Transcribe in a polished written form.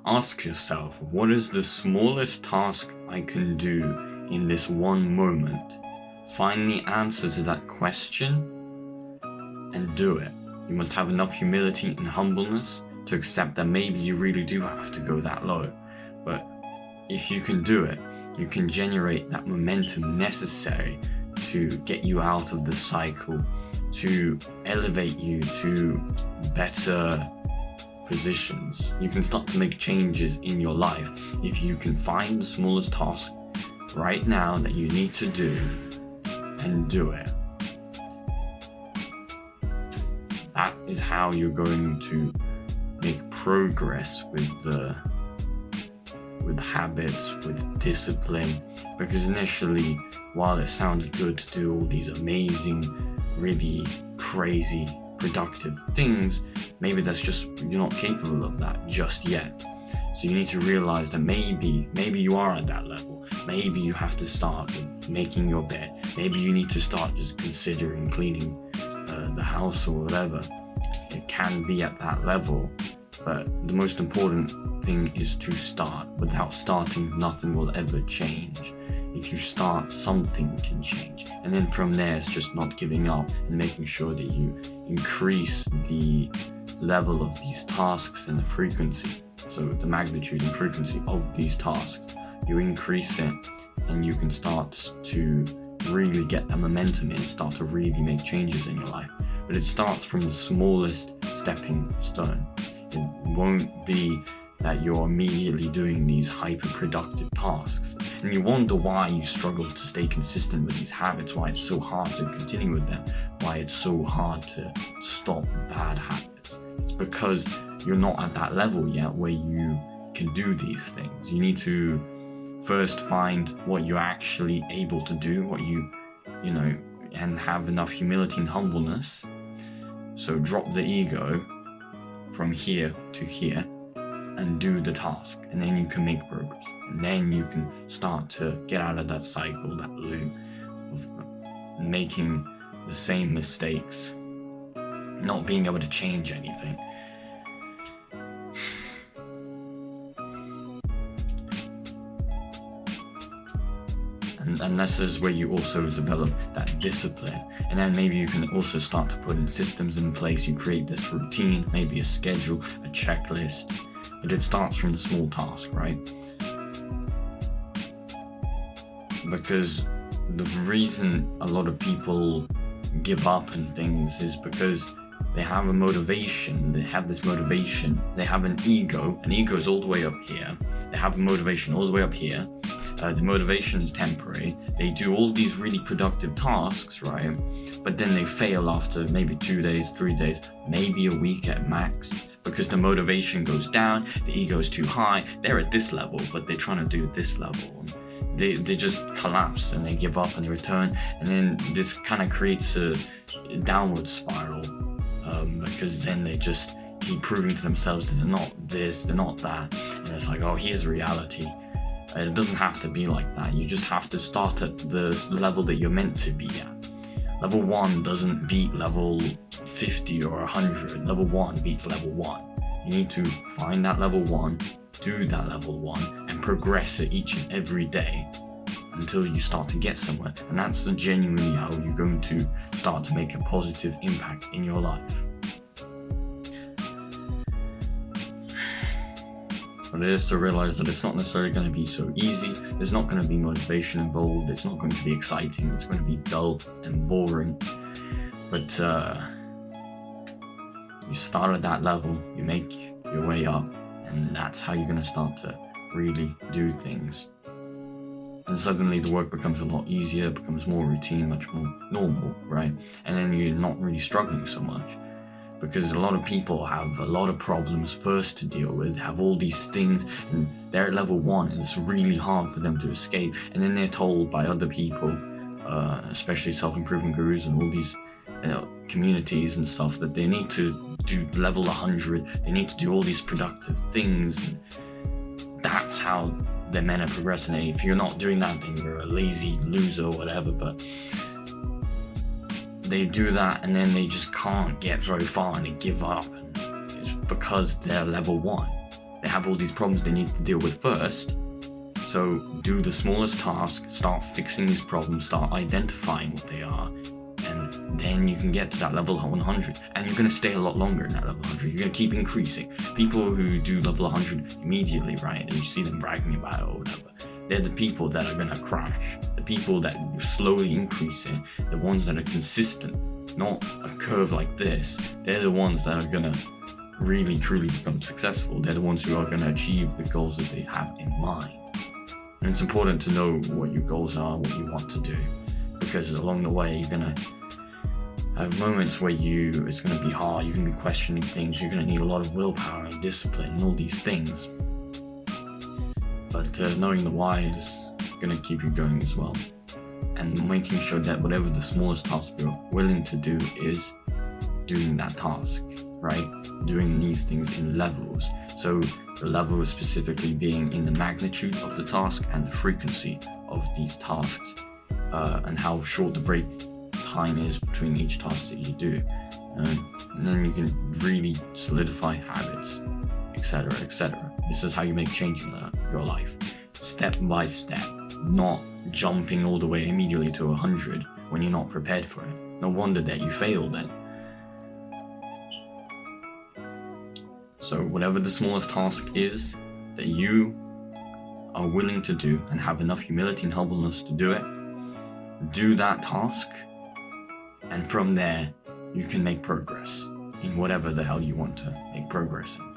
Ask yourself, what is the smallest task I can do in this one moment? Find the answer to that question and do it. You must have enough humility and humbleness to accept that maybe you really do have to go that low. But if you can do it, you can generate that momentum necessary to get you out of the cycle, to elevate you to better positions. You can start to make changes in your life if you can find the smallest task right now that you need to do and do it. That is how you're going to make progress with habits, with discipline, because initially, while it sounds good to do all these amazing, really crazy, productive things, maybe that's just, you're not capable of that just yet. So you need to realize that maybe you are at that level. Maybe you have to start with making your bed. Maybe you need to start just considering cleaning the house or whatever. It can be at that level, but the most important thing is to start. Without starting, nothing will ever change. If you start, something can change. And then from there, it's just not giving up and making sure that you increase the level of these tasks and the frequency. So the magnitude and frequency of these tasks, you increase it and you can start to really get that momentum in, start to really make changes in your life. But it starts from the smallest stepping stone. It won't be that you're immediately doing these hyper-productive tasks, and you wonder why you struggle to stay consistent with these habits, why it's so hard to continue with them, why it's so hard to stop bad habits. It's because you're not at that level yet where you can do these things. You need to first find what you're actually able to do, what you know, and have enough humility and humbleness. So drop the ego from here to here and do the task, and then you can make progress, and then you can start to get out of that cycle, that loop of making the same mistakes, not being able to change anything. And this is where you also develop that discipline, and then maybe you can also start to put in systems in place. You create this routine, maybe a schedule, a checklist, but it starts from the small task, right? Because the reason a lot of people give up on things is because they have a motivation, they have this motivation, they have an ego is all the way up here, they have a motivation all the way up here. The motivation is temporary. They do all these really productive tasks, right? But then they fail after maybe 2 days, 3 days, maybe a week at max, because the motivation goes down, the ego is too high. They're at this level, but they're trying to do this level. They just collapse and they give up and they return, and then this kind of creates a downward spiral, because then they just keep proving to themselves that they're not this, they're not that, and it's like, oh, here's reality. It doesn't have to be like that. You just have to start at the level that you're meant to be at. Level 1 doesn't beat level 50 or 100. Level 1 beats level 1. You need to find that level 1, do that level 1, and progress it each and every day until you start to get somewhere. And that's genuinely how you're going to start to make a positive impact in your life. But it is to realize that it's not necessarily going to be so easy. There's not going to be motivation involved. It's not going to be exciting. It's going to be dull and boring. But you start at that level, you make your way up, and that's how you're going to start to really do things. And suddenly the work becomes a lot easier, becomes more routine, much more normal, right? And then you're not really struggling so much. Because a lot of people have a lot of problems first to deal with, have all these things, and they're at level 1, and it's really hard for them to escape. And then they're told by other people, especially self-improvement gurus and all these communities and stuff, that they need to do level 100, they need to do all these productive things. And that's how they're meant to progress. And if you're not doing that, then you're a lazy loser or whatever. But they do that and then they just can't get very far and they give up, and it's because they're level 1. they have all these problems they need to deal with first. So do the smallest task, start fixing these problems, start identifying what they are, and then you can get to that level 100. And you're going to stay a lot longer in that level 100. You're going to keep increasing. People who do level 100 immediately, right, and you see them bragging about it or whatever, they're the people that are going to crash. The people that slowly increasing, the ones that are consistent, not a curve like this. They're the ones that are going to really, truly become successful. They're the ones who are going to achieve the goals that they have in mind. And it's important to know what your goals are, what you want to do, because along the way you're going to have moments where it's going to be hard, you're going to be questioning things, you're going to need a lot of willpower and discipline and all these things. But knowing the why is going to keep you going as well. And making sure that whatever the smallest task you're willing to do is doing that task, right? Doing these things in levels. So the level is specifically being in the magnitude of the task and the frequency of these tasks, and how short the break time is between each task that you do. And then you can really solidify habits, etc., etc. This is how you make change in your life, step by step, not jumping all the way immediately to 100 when you're not prepared for it. No wonder that you fail then. So whatever the smallest task is that you are willing to do and have enough humility and humbleness to do it, do that task, and from there you can make progress in whatever the hell you want to make progress in.